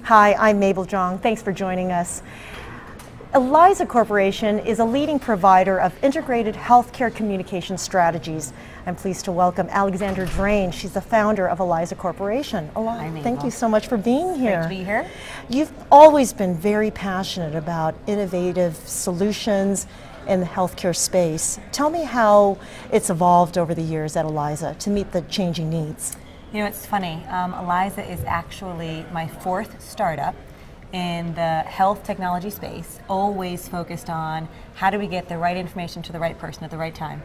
Hi, I'm Mabel Jong. Thanks for joining us. Eliza Corporation is a leading provider of integrated healthcare communication strategies. I'm pleased to welcome Alexandra Drane. She's the founder of Eliza Corporation. Hi, Mabel. Thank you so much for being here. Great to be here. You've always been very passionate about innovative solutions in the healthcare space. Tell me how it's evolved over the years at Eliza to meet the changing needs. You know, it's funny. Eliza is actually my fourth startup in the health technology space, always focused on how do we get the right information to the right person at the right time.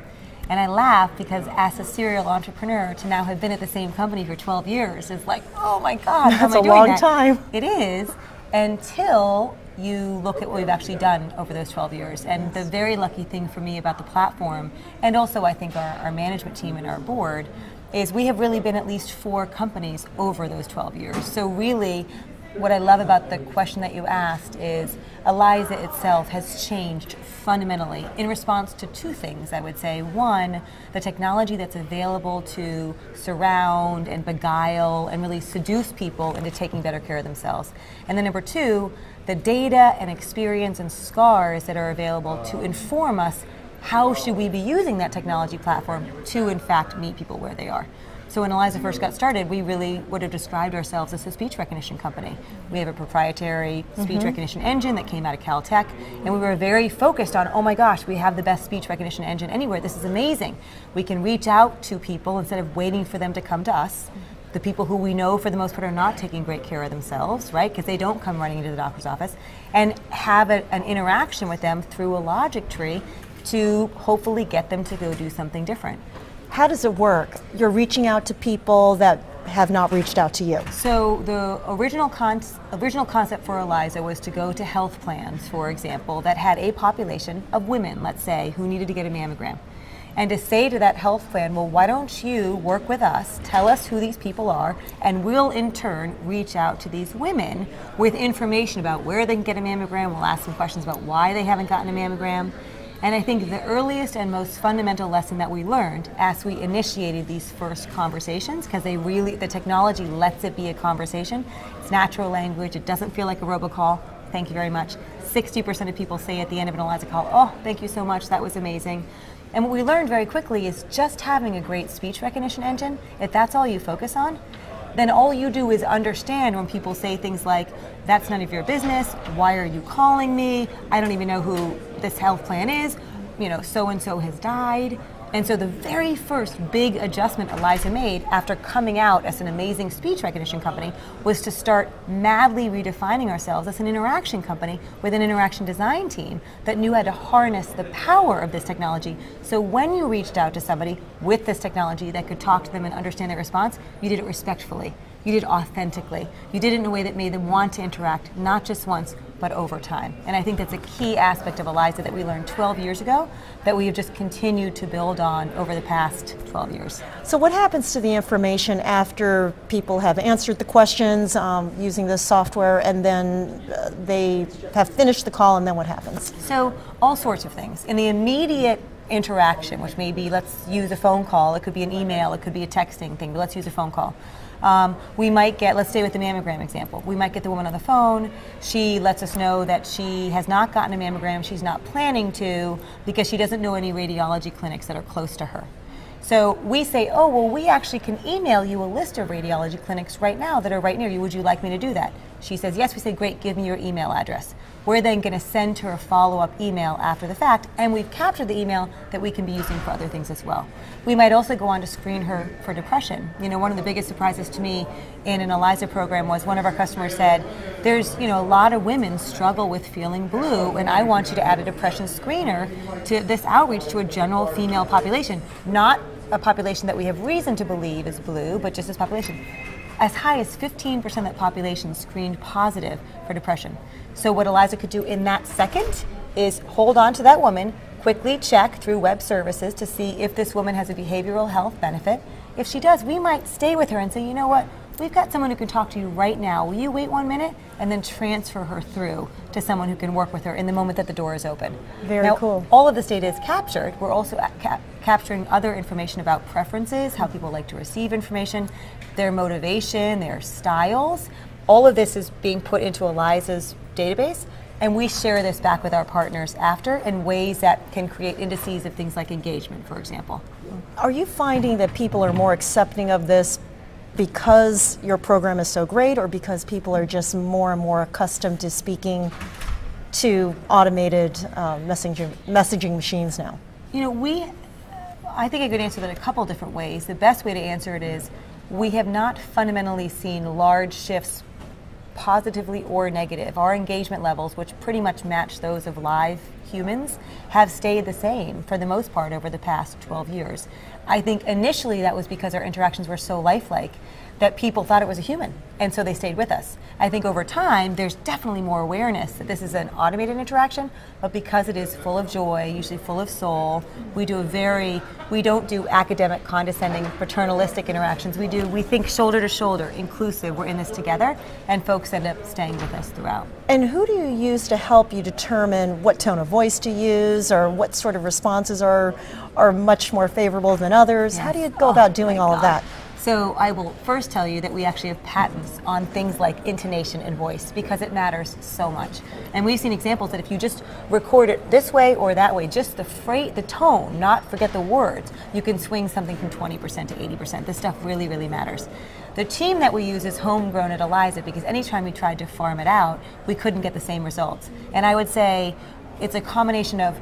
And I laugh because as a serial entrepreneur, to now have been at the same company for 12 years is like, oh my God, how am I doing that? That's a long time. It is, until you look at what we've actually done over those 12 years. And the very lucky thing for me about the platform, and also I think our management team and our board, is we have really been at least 4 companies over those 12 years. So really, what I love about the question that you asked is Eliza itself has changed fundamentally in response to 2 things, I would say. One, the technology that's available to surround and beguile and really seduce people into taking better care of themselves. And then number 2, the data and experience and scars that are available to inform us how should we be using that technology platform to in fact meet people where they are. So when Eliza first got started, we really would have described ourselves as a speech recognition company. We have a proprietary speech recognition engine that came out of Caltech, and we were very focused on, oh my gosh, we have the best speech recognition engine anywhere. This is amazing. We can reach out to people instead of waiting for them to come to us. The people who we know for the most part are not taking great care of themselves, right? Because they don't come running into the doctor's office, and have an interaction with them through a logic tree to hopefully get them to go do something different. How does it work? You're reaching out to people that have not reached out to you. So the original concept for Eliza was to go to health plans, for example, that had a population of women, let's say, who needed to get a mammogram. And to say to that health plan, well, why don't you work with us, tell us who these people are, and we'll in turn reach out to these women with information about where they can get a mammogram. We'll ask them questions about why they haven't gotten a mammogram. And I think the earliest and most fundamental lesson that we learned as we initiated these first conversations, because the technology lets it be a conversation. It's natural language. It doesn't feel like a robocall. Thank you very much. 60% of people say at the end of an Eliza call, oh, thank you so much. That was amazing. And what we learned very quickly is just having a great speech recognition engine, if that's all you focus on, then all you do is understand when people say things like, that's none of your business, why are you calling me, I don't even know who this health plan is, you know, so-and-so has died. And so the very first big adjustment Eliza made after coming out as an amazing speech recognition company was to start madly redefining ourselves as an interaction company with an interaction design team that knew how to harness the power of this technology. So when you reached out to somebody with this technology that could talk to them and understand their response, you did it respectfully. You did it authentically. You did it in a way that made them want to interact, not just once, but over time. And I think that's a key aspect of Eliza that we learned 12 years ago that we have just continued to build on over the past 12 years. So what happens to the information after people have answered the questions using this software, and then they have finished the call, and then what happens? So all sorts of things. In the immediate interaction, which may be, let's use a phone call, it could be an email, it could be a texting thing, but let's use a phone call. We might get, let's stay with the mammogram example, we might get the woman on the phone, she lets us know that she has not gotten a mammogram, she's not planning to, because she doesn't know any radiology clinics that are close to her. So we say, oh, well, we actually can email you a list of radiology clinics right now that are right near you, would you like me to do that? She says, yes. We say, great, give me your email address. We're then going to send her a follow-up email after the fact, and we've captured the email that we can be using for other things as well. We might also go on to screen her for depression. You know, one of the biggest surprises to me in an Eliza program was one of our customers said, there's, you know, a lot of women struggle with feeling blue, and I want you to add a depression screener to this outreach to a general female population, not a population that we have reason to believe is blue, but just this population. As high as 15% of that population screened positive for depression. So what Eliza could do in that second is hold on to that woman, quickly check through web services to see if this woman has a behavioral health benefit. If she does, we might stay with her and say, you know what, we've got someone who can talk to you right now. Will you wait 1 minute? And then transfer her through to someone who can work with her in the moment that the door is open. Very cool. All of this data is captured. We're also capturing other information about preferences, how people like to receive information, their motivation, their styles. all of this is being put into Eliza's database, and we share this back with our partners after in ways that can create indices of things like engagement, for example. Are you finding that people are more accepting of this because your program is so great, or because people are just more and more accustomed to speaking to automated messaging machines now? You know, I think I could answer that a couple different ways. The best way to answer it is we have not fundamentally seen large shifts, positively or negative. Our engagement levels, which pretty much match those of live humans, have stayed the same for the most part over the past 12 years. I think initially that was because our interactions were so lifelike that people thought it was a human, and so they stayed with us. I think over time, there's definitely more awareness that this is an automated interaction, but because it is full of joy, usually full of soul, we don't do academic, condescending, paternalistic interactions. We think shoulder to shoulder, inclusive, we're in this together, and folks end up staying with us throughout. And who do you use to help you determine what tone of voice to use, or what sort of responses are much more favorable than others? Yes. How do you go about doing all of that? So I will first tell you that we actually have patents on things like intonation and voice because it matters so much. And we've seen examples that if you just record it this way or that way, just the tone, not forget the words, you can swing something from 20% to 80%. This stuff really, really matters. The team that we use is homegrown at Eliza because anytime we tried to farm it out, we couldn't get the same results. And I would say it's a combination of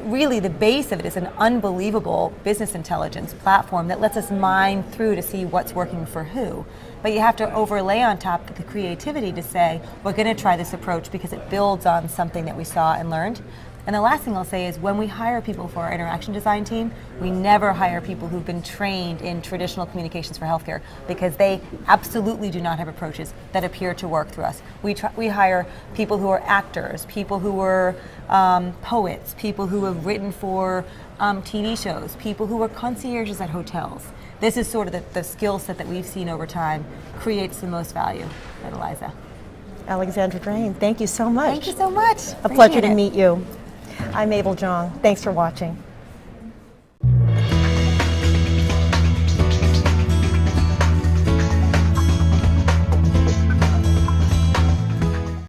really the base of it is an unbelievable business intelligence platform that lets us mine through to see what's working for who. But you have to overlay on top the creativity to say, we're going to try this approach because it builds on something that we saw and learned. And the last thing I'll say is when we hire people for our interaction design team, we never hire people who've been trained in traditional communications for healthcare because they absolutely do not have approaches that appear to work through us. We hire people who are actors, people who are poets, people who have written for TV shows, people who are concierges at hotels. This is sort of the skill set that we've seen over time creates the most value at Eliza. Alexandra Drane, thank you so much. Thank you so much. A pleasure to meet you. I'm Mabel Jong. Thanks for watching.